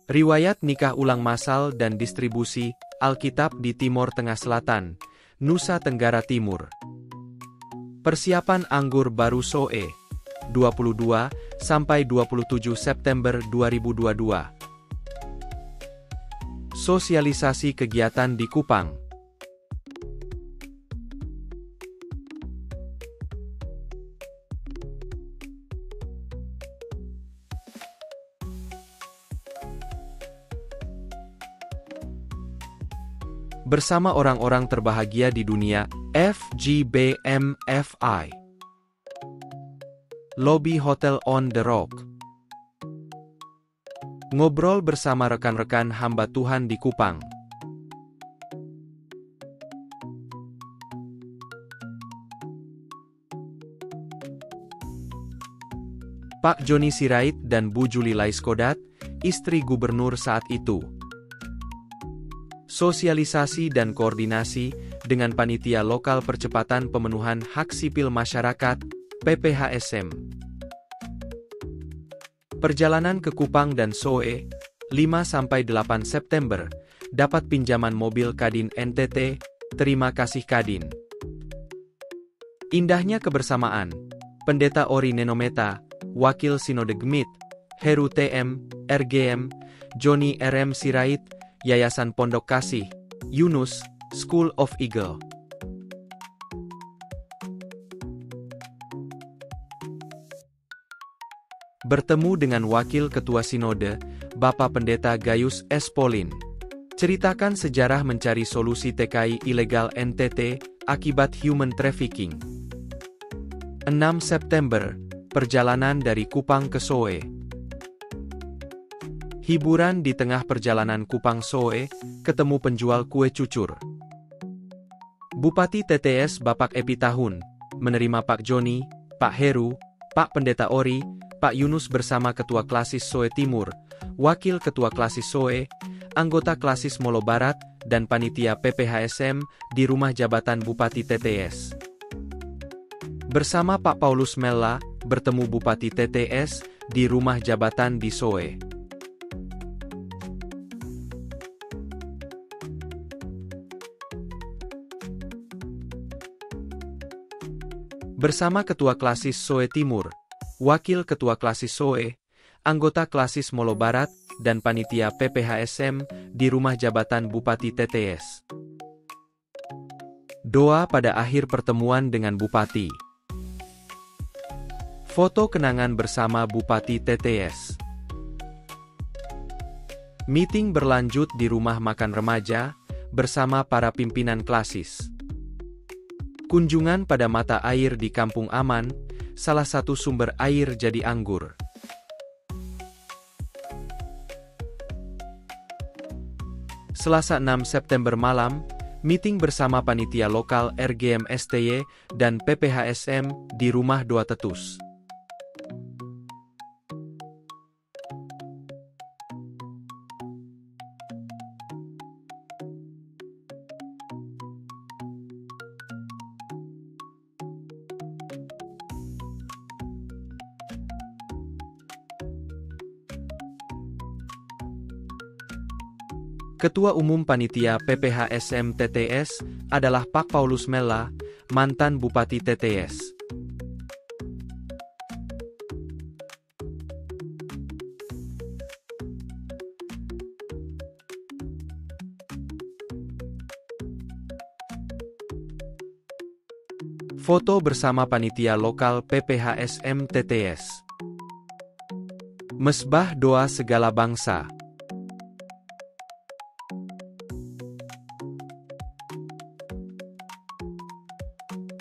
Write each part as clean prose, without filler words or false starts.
Riwayat nikah ulang massal dan distribusi Alkitab di Timor Tengah Selatan, Nusa Tenggara Timur. Persiapan anggur baru SOE, 22-27 September 2022. Sosialisasi kegiatan di Kupang. Bersama orang-orang terbahagia di dunia, FGBMFI. Lobby Hotel on the Rock. Ngobrol bersama rekan-rekan hamba Tuhan di Kupang. Pak Joni Sirait dan Bu Juli Laiskodat, istri gubernur saat itu. Sosialisasi dan koordinasi dengan Panitia Lokal Percepatan Pemenuhan Hak Sipil Masyarakat, PPHSM. Perjalanan ke Kupang dan SOE, 5-8 September, dapat pinjaman mobil Kadin NTT, terima kasih Kadin. Indahnya kebersamaan, Pendeta Ori Nenometa, Wakil Sinode Gemit, Heru TM, RGM, Joni RM Sirait, Yayasan Pondok Kasih, Yunus, School of Eagle. Bertemu dengan Wakil Ketua Sinode, Bapak Pendeta Gayus S. Polin. Ceritakan sejarah mencari solusi TKI ilegal NTT akibat human trafficking. 6 September, perjalanan dari Kupang ke SOE. Hiburan di tengah perjalanan Kupang SOE, ketemu penjual kue cucur. Bupati TTS Bapak Epi Tahun, menerima Pak Joni, Pak Heru, Pak Pendeta Ori, Pak Yunus bersama Ketua Klasis SOE Timur, Wakil Ketua Klasis SOE, anggota Klasis Molo Barat, dan Panitia PPHSM di Rumah Jabatan Bupati TTS. Bersama Pak Paulus Mella, bertemu Bupati TTS di Rumah Jabatan di SOE. Bersama Ketua Klasis SOE Timur, Wakil Ketua Klasis SOE, anggota Klasis Molo Barat, dan Panitia PPHSM di Rumah Jabatan Bupati TTS. Doa pada akhir pertemuan dengan Bupati. Foto kenangan bersama Bupati TTS. Meeting berlanjut di rumah makan remaja, bersama para pimpinan Klasis. Kunjungan pada mata air di Kampung Aman, salah satu sumber air jadi anggur. Selasa 6 September malam, meeting bersama panitia lokal RGM STY dan PPHSM di Rumah Doa Tetus. Ketua Umum Panitia PPHSM TTS adalah Pak Paulus Mella, mantan Bupati TTS. Foto bersama Panitia Lokal PPHSM TTS. Mesbah Doa Segala Bangsa.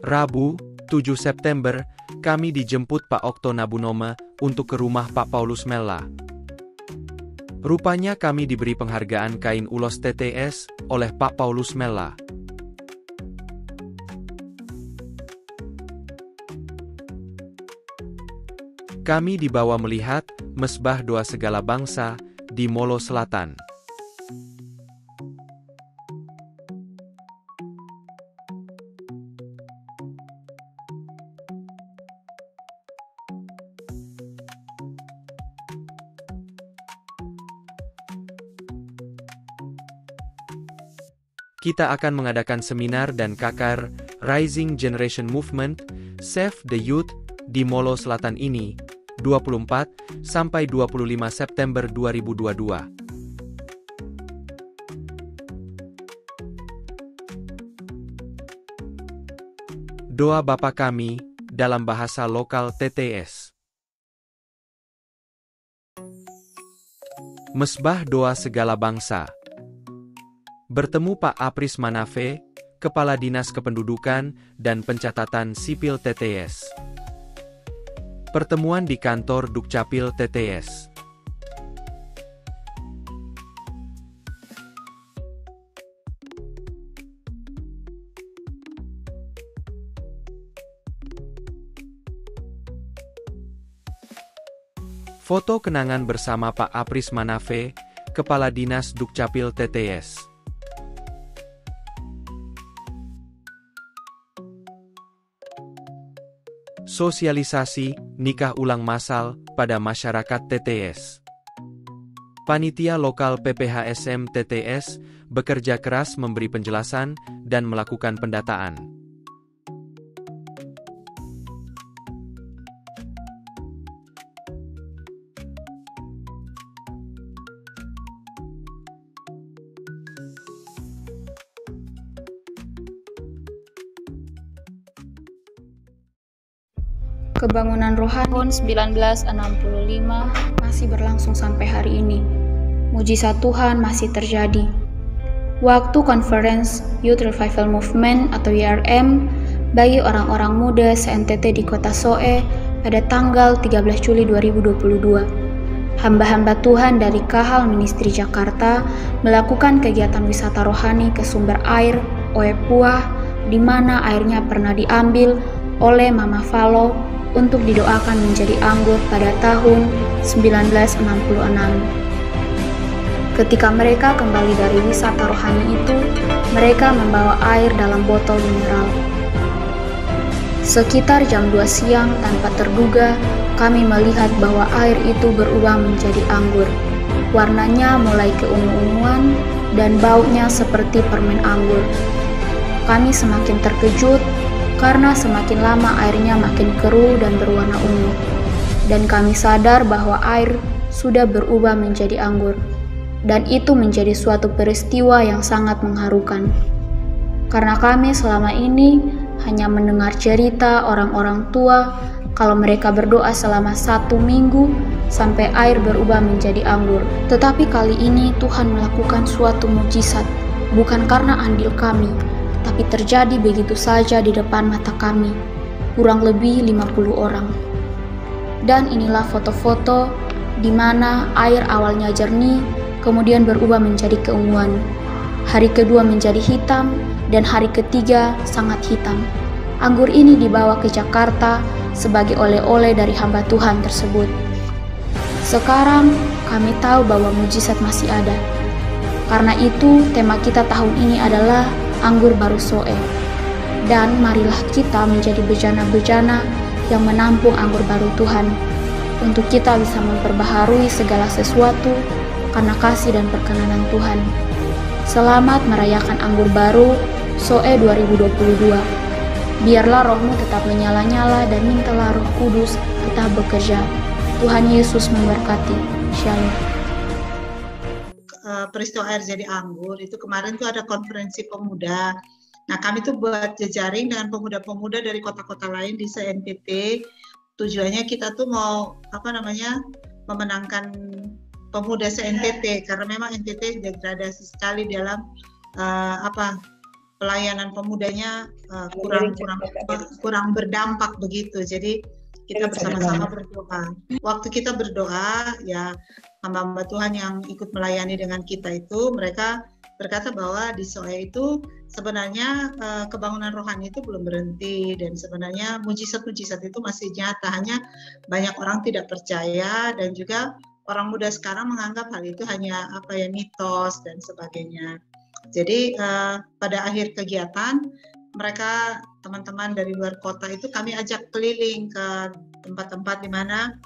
Rabu, 7 September, kami dijemput Pak Okto Nabunome untuk ke rumah Pak Paulus Mella. Rupanya kami diberi penghargaan kain ulos TTS oleh Pak Paulus Mella. Kami dibawa melihat Mesbah Doa Segala Bangsa di Molo Selatan. kita akan mengadakan seminar dan kakar Rising Generation Movement, Save the Youth, di Molo Selatan ini, 24 sampai 25 September 2022. Doa Bapa Kami, dalam bahasa lokal TTS. Mesbah doa segala bangsa. Bertemu Pak Apris Manafe, Kepala Dinas Kependudukan dan Pencatatan Sipil TTS. Pertemuan di kantor Dukcapil TTS. Foto kenangan bersama Pak Apris Manafe, Kepala Dinas Dukcapil TTS. Sosialisasi nikah ulang massal pada masyarakat TTS. Panitia lokal PPHSM TTS bekerja keras memberi penjelasan dan melakukan pendataan. Kebangunan rohani tahun 1965 masih berlangsung sampai hari ini. Mujizat Tuhan masih terjadi. Waktu Conference Youth Revival Movement atau YRM bagi orang-orang muda se-NTT di kota Soe pada tanggal 13 Juli 2022. Hamba-hamba Tuhan dari Kahal Ministry Jakarta melakukan kegiatan wisata rohani ke sumber air Oepuah, di mana airnya pernah diambil oleh Mama Falo untuk didoakan menjadi anggur pada tahun 1966. Ketika mereka kembali dari wisata rohani itu, mereka membawa air dalam botol mineral. Sekitar jam 2 siang tanpa terduga, kami melihat bahwa air itu berubah menjadi anggur. Warnanya mulai keungu-unguan dan baunya seperti permen anggur. Kami semakin terkejut karena semakin lama airnya makin keruh dan berwarna ungu. Dan kami sadar bahwa air sudah berubah menjadi anggur. Dan itu menjadi suatu peristiwa yang sangat mengharukan. Karena kami selama ini hanya mendengar cerita orang-orang tua kalau mereka berdoa selama 1 minggu sampai air berubah menjadi anggur. Tetapi kali ini Tuhan melakukan suatu mujizat, bukan karena andil kami, tapi terjadi begitu saja di depan mata kami, kurang lebih 50 orang. Dan inilah foto-foto di mana air awalnya jernih, kemudian berubah menjadi keunguan. Hari kedua menjadi hitam, dan hari ketiga sangat hitam. Anggur ini dibawa ke Jakarta sebagai oleh-oleh dari hamba Tuhan tersebut. Sekarang kami tahu bahwa mujizat masih ada. Karena itu tema kita tahun ini adalah Anggur Baru Soe. Dan marilah kita menjadi bejana-bejana yang menampung anggur baru Tuhan, untuk kita bisa memperbaharui segala sesuatu karena kasih dan perkenanan Tuhan. Selamat merayakan Anggur Baru Soe 2022. Biarlah rohmu tetap menyala-nyala dan mintalah Roh Kudus tetap bekerja. Tuhan Yesus memberkati. Shalom. Peristiwa air jadi anggur itu kemarin tuh ada konferensi pemuda. Nah, kami tuh buat jejaring dengan pemuda-pemuda dari kota-kota lain di se-NTT. Tujuannya kita tuh mau memenangkan pemuda se-NTT, karena memang NTT degradasi sekali dalam pelayanan pemudanya, kurang berdampak begitu. Jadi kita bersama-sama berdoa. Waktu kita berdoa, ya hamba-hamba Tuhan yang ikut melayani dengan kita itu, mereka berkata bahwa di Soe itu sebenarnya kebangunan rohani itu belum berhenti, dan sebenarnya mujizat-mujizat itu masih nyata, hanya banyak orang tidak percaya, dan juga orang muda sekarang menganggap hal itu hanya mitos dan sebagainya. Jadi pada akhir kegiatan, mereka teman-teman dari luar kota itu kami ajak keliling ke tempat-tempat di mana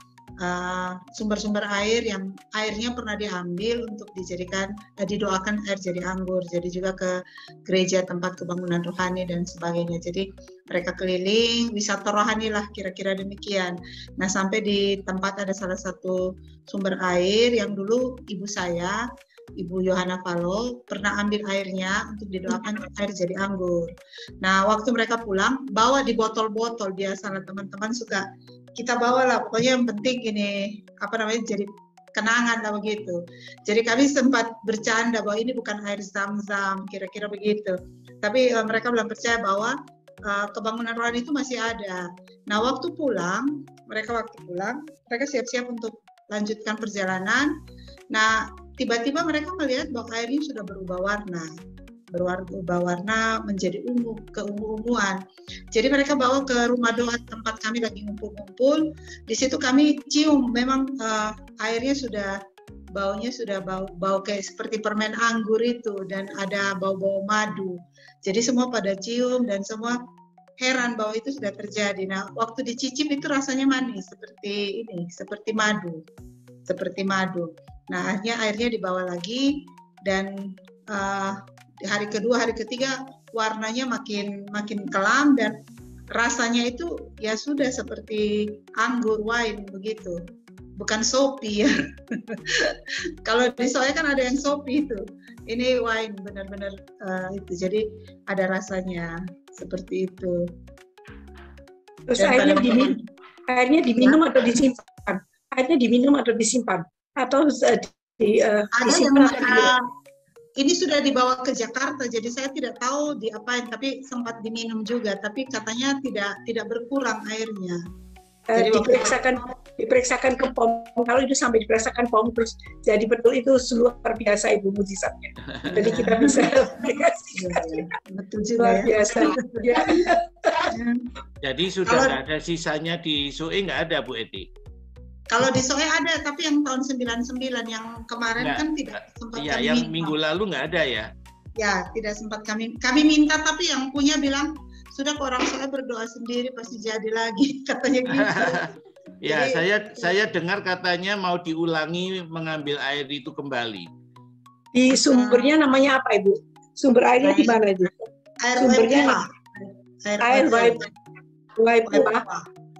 sumber-sumber air yang airnya pernah diambil untuk didoakan air jadi anggur. Jadi juga ke gereja tempat kebangunan rohani dan sebagainya. Jadi mereka keliling, wisata rohani lah kira-kira demikian. Nah sampai di tempat ada salah satu sumber air yang dulu ibu saya, Ibu Yohana Falo, pernah ambil airnya untuk didoakan air jadi anggur. Nah waktu mereka pulang, bawa di botol-botol, biasalah teman-teman suka kita bawa lah, pokoknya yang penting ini jadi kenangan lah begitu. Jadi kami sempat bercanda bahwa ini bukan air Zam-Zam, kira-kira begitu. Tapi mereka belum percaya bahwa kebangunan rohani itu masih ada. Nah waktu pulang, mereka siap-siap untuk lanjutkan perjalanan. Nah tiba-tiba mereka melihat bahwa airnya sudah berubah warna menjadi keungu-unguan. Jadi mereka bawa ke rumah doa tempat kami lagi ngumpul-ngumpul. Di situ kami cium, memang airnya baunya sudah bau kayak seperti permen anggur itu, dan ada bau-bau madu. Jadi semua pada cium dan semua heran bahwa itu sudah terjadi. Nah, waktu dicicip itu rasanya manis seperti madu. Nah, akhirnya dibawa lagi, dan hari kedua, hari ketiga warnanya makin kelam dan rasanya itu ya sudah seperti anggur wine begitu, bukan sopi ya. Kalau di soe kan ada yang sopi itu, ini wine benar-benar itu, jadi ada rasanya seperti itu. Terus airnya diminum atau disimpan? Airnya diminum atau disimpan? Atau disimpan? Ini sudah dibawa ke Jakarta, jadi saya tidak tahu diapain, tapi sempat diminum juga, tapi katanya tidak berkurang airnya. Jadi diperiksakan ke POM. Kalau itu sampai diperiksakan POM terus jadi betul, itu luar biasa Ibu mujizatnya. Jadi kita bisa betul juga ya. Biasa. Ya. Jadi sudah nggak ada sisanya di SOE, nggak ada Bu Eti? Kalau di SOE ada, tapi yang tahun 99 yang kemarin kan tidak sempat kami yang minta. Minggu lalu nggak ada ya? Ya, tidak sempat kami minta, tapi yang punya bilang sudah kok orang SOE berdoa sendiri pasti jadi lagi, katanya gitu. Ya, jadi, saya dengar katanya mau diulangi mengambil air itu kembali. Di sumbernya namanya apa Ibu? Sumber airnya di mana Ibu? Sumbernya air Waipa.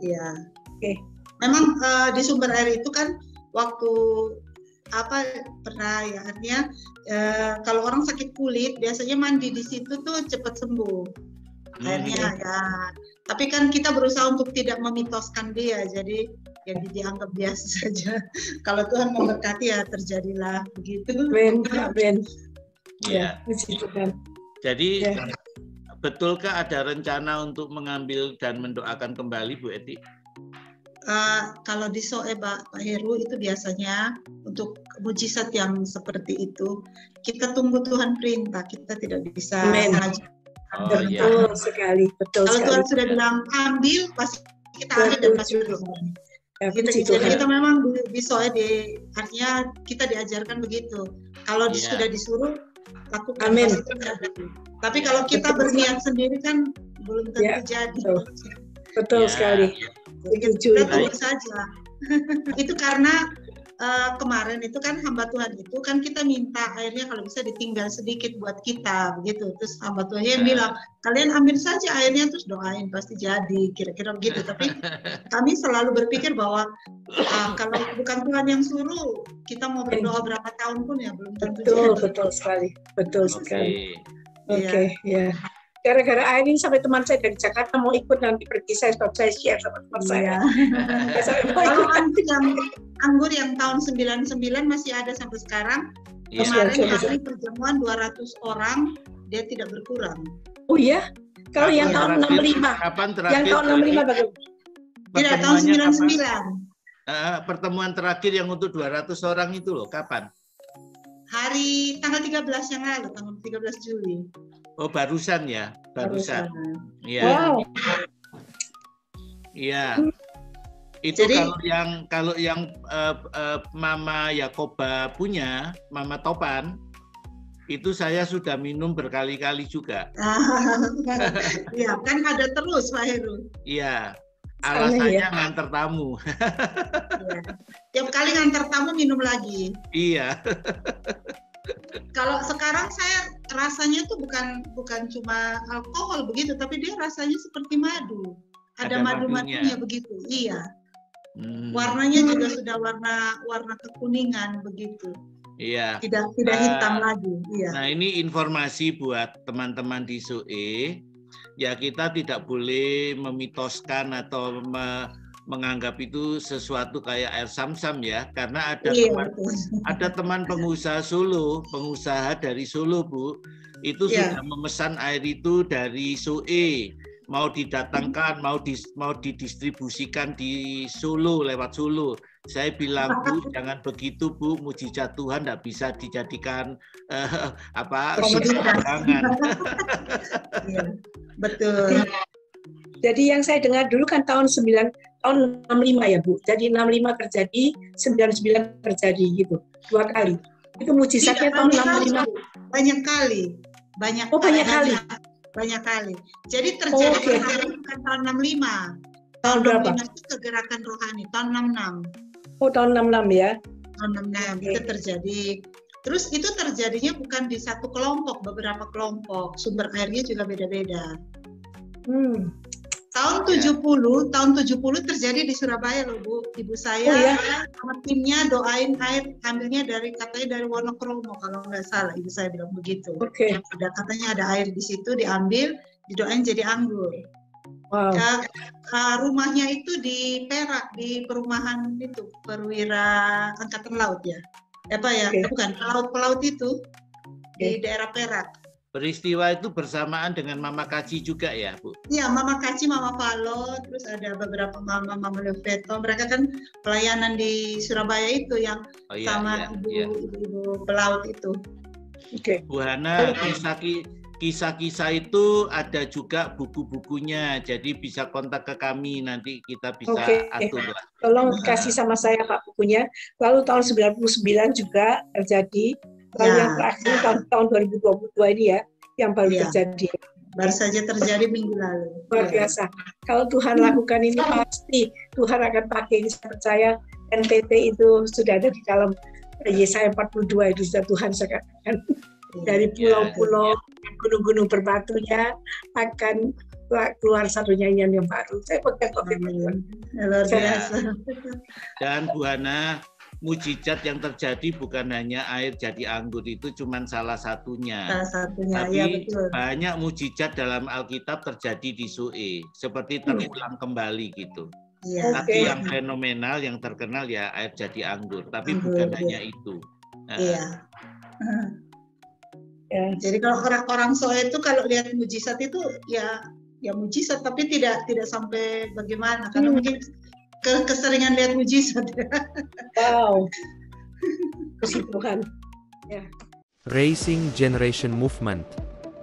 Iya. Oke. Memang di sumber air itu kan waktu pernah ya, artinya kalau orang sakit kulit biasanya mandi di situ tuh cepat sembuh airnya ya. Tapi kan kita berusaha untuk tidak memitoskan dia, jadi yang dianggap biasa saja. Kalau Tuhan memberkati ya terjadilah begitu. Amin. Ya. Jadi betulkah ada rencana untuk mengambil dan mendoakan kembali Bu Eti? Kalau di SOE Pak Heru itu biasanya untuk mujizat yang seperti itu kita tunggu Tuhan perintah, kita tidak bisa saja. Betul sekali. Kalau Tuhan sudah bilang ambil, pasti kita ambil dan pasti jadi kita memang di SOE artinya kita diajarkan begitu. Kalau sudah disuruh lakukan. Amin. Tapi kalau kita berniat sendiri kan belum tentu jadi. Betul sekali. Kita tunggu saja. Itu karena kemarin itu kan hamba Tuhan itu kan kita minta airnya kalau bisa ditinggal sedikit buat kita begitu. Terus hamba Tuhan bilang kalian ambil saja airnya terus doain pasti jadi, kira-kira begitu. Tapi kami selalu berpikir bahwa kalau bukan Tuhan yang suruh, kita mau berdoa berapa tahun pun ya belum tentu jadi. Betul sekali. Oke, ya. Gara-gara air ini sampai teman saya dari Jakarta mau ikut nanti pergi, saya share sama teman saya. Kalau anggur yang tahun 99 masih ada sampai sekarang. Kemarin hari perjamuan 200 orang, dia tidak berkurang. Oh iya? Kalau yang tahun 65? Kapan terakhir? Yang tahun 65 bagaimana? Tidak, tahun 99. Pertemuan terakhir yang untuk 200 orang itu loh, kapan? Hari tanggal 13 yang lalu, tanggal 13 Juli. Oh, barusan ya, barusan. Iya. Wow. Iya. Itu jadi, kalau yang Mama Yakoba punya, Mama Topan, itu saya sudah minum berkali-kali juga. Iya, kan ada terus Pak Heru. Iya. alasannya nganter tamu. Ya. Tiap kali nganter tamu minum lagi. Iya. Kalau sekarang saya rasanya tuh bukan cuma alkohol begitu, tapi dia rasanya seperti madu. Ada madu-madunya begitu. Iya. Warnanya juga sudah warna kekuningan begitu. Iya. Tidak hitam lagi. Iya. Nah, ini informasi buat teman-teman di SOE. Ya, kita tidak boleh memitoskan atau menganggap itu sesuatu kayak air Sam-Sam ya, karena ada teman pengusaha Solo, pengusaha dari Solo, Bu, itu sudah memesan air itu dari SOE, mau didatangkan, mau didistribusikan di Solo, lewat Solo. Saya bilang, Bu, jangan begitu, Bu, mujizat Tuhan tidak bisa dijadikan dagangan. Betul. Jadi yang saya dengar dulu kan tahun 65 ya, Bu. Jadi 65 terjadi, 99 terjadi gitu. 2 kali. Itu mujizatnya tahun 65. Banyak kali. Banyak kali. Jadi terjadi bukan tahun 65. Tahun berapa? 65 itu kegerakan rohani, tahun 66. Oh, tahun 66 ya. Tahun 66 itu terjadi. Terus itu terjadinya bukan di satu kelompok, beberapa kelompok. Sumber airnya juga beda-beda. Tahun 70 terjadi di Surabaya loh, Bu. Ibu saya sama timnya doain air, ambilnya katanya dari Wonokromo kalau nggak salah. Ibu saya bilang begitu. Katanya ada air di situ, diambil, didoain jadi anggur. Wow. Rumahnya itu di Perak, di perumahan itu Perwira Angkatan Laut ya. Bukan pelaut itu di daerah Perak. Peristiwa itu bersamaan dengan Mama Kaci juga ya, Bu? Iya, Mama Kaci, Mama Palo, terus ada beberapa Mama Leveto. Mereka kan pelayanan di Surabaya itu yang sama ibu pelaut itu. Bu Hana, kisah-kisah itu ada juga buku-bukunya, jadi bisa kontak ke kami, nanti kita bisa atur lah. Tolong kasih sama saya Pak bukunya. Lalu tahun 99 juga terjadi. Lalu yang terakhir tahun 2022 ini ya, yang baru terjadi. Baru saja terjadi minggu lalu. Luar biasa. Kalau Tuhan lakukan ini pasti Tuhan akan pakai. Saya percaya NTT itu sudah ada di dalam Yesaya 42 itu sudah Tuhan katakan. Dari pulau-pulau, gunung-gunung berbatunya akan keluar satu nyanyian yang baru. Saya pegang komitmen. Luar biasa. Dan Bu Hana, mujizat yang terjadi bukan hanya air jadi anggur, itu cuma salah satunya. Tapi banyak mujizat dalam Alkitab terjadi di SOE, seperti terulang kembali gitu. Tapi yang fenomenal, yang terkenal ya air jadi anggur, tapi bukan hanya itu. Jadi kalau orang SOE itu kalau lihat mujizat itu ya mujizat, tapi tidak sampai bagaimana, karena mungkin keseringan lihat mujizat. Wow. Puji Tuhan. Raising Generation Movement.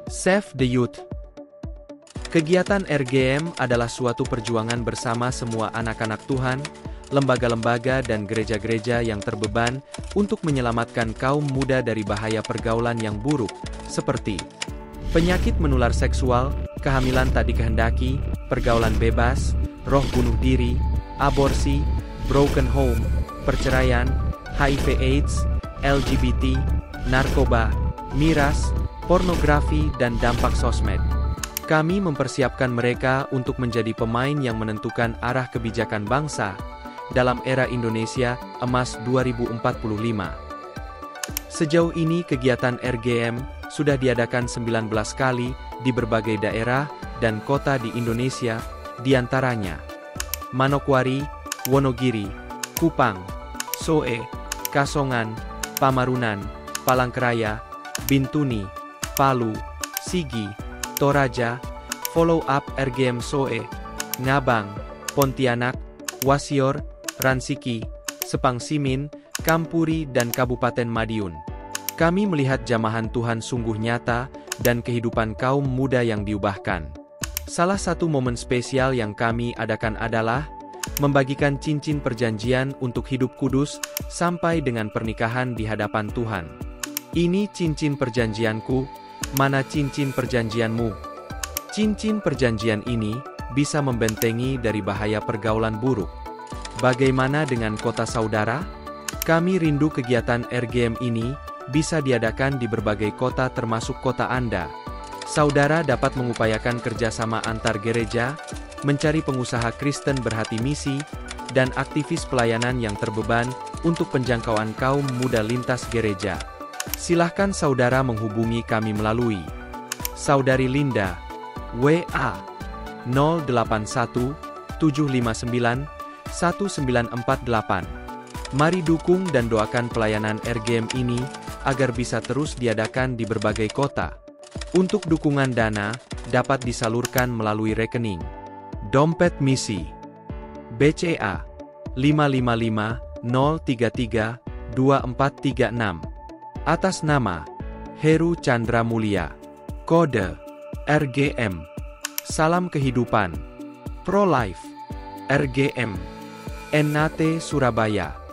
Save the Youth. Kegiatan RGM adalah suatu perjuangan bersama semua anak-anak Tuhan, lembaga-lembaga dan gereja-gereja yang terbeban untuk menyelamatkan kaum muda dari bahaya pergaulan yang buruk, seperti penyakit menular seksual, kehamilan tak dikehendaki, pergaulan bebas, roh bunuh diri, aborsi, broken home, perceraian, HIV/AIDS, LGBT, narkoba, miras, pornografi, dan dampak sosmed. Kami mempersiapkan mereka untuk menjadi pemain yang menentukan arah kebijakan bangsa dalam era Indonesia Emas 2045. Sejauh ini kegiatan RGM sudah diadakan 19 kali di berbagai daerah dan kota di Indonesia, diantaranya Manokwari, Wonogiri, Kupang, SOE, Kasongan, Pamarunan, Palangkaraya, Bintuni, Palu, Sigi, Toraja, Follow Up RGM SOE, Ngabang, Pontianak, Wasior, Ransiki, Sepang Simin, Kampuri, dan Kabupaten Madiun. Kami melihat jamahan Tuhan sungguh nyata dan kehidupan kaum muda yang diubahkan. Salah satu momen spesial yang kami adakan adalah membagikan cincin perjanjian untuk hidup kudus sampai dengan pernikahan di hadapan Tuhan. Ini cincin perjanjianku, mana cincin perjanjianmu? Cincin perjanjian ini bisa membentengi dari bahaya pergaulan buruk. Bagaimana dengan kota saudara? Kami rindu kegiatan RGM ini bisa diadakan di berbagai kota termasuk kota Anda. Saudara dapat mengupayakan kerjasama antar gereja, mencari pengusaha Kristen berhati misi, dan aktivis pelayanan yang terbeban untuk penjangkauan kaum muda lintas gereja. Silahkan saudara menghubungi kami melalui Saudari Linda, WA 081 759 1948. Mari dukung dan doakan pelayanan RGM ini agar bisa terus diadakan di berbagai kota. Untuk dukungan dana dapat disalurkan melalui rekening Dompet Misi BCA 555-033-2436 atas nama Heru Chandra Mulia. Kode RGM. Salam Kehidupan Pro Life RGM NAT Surabaya.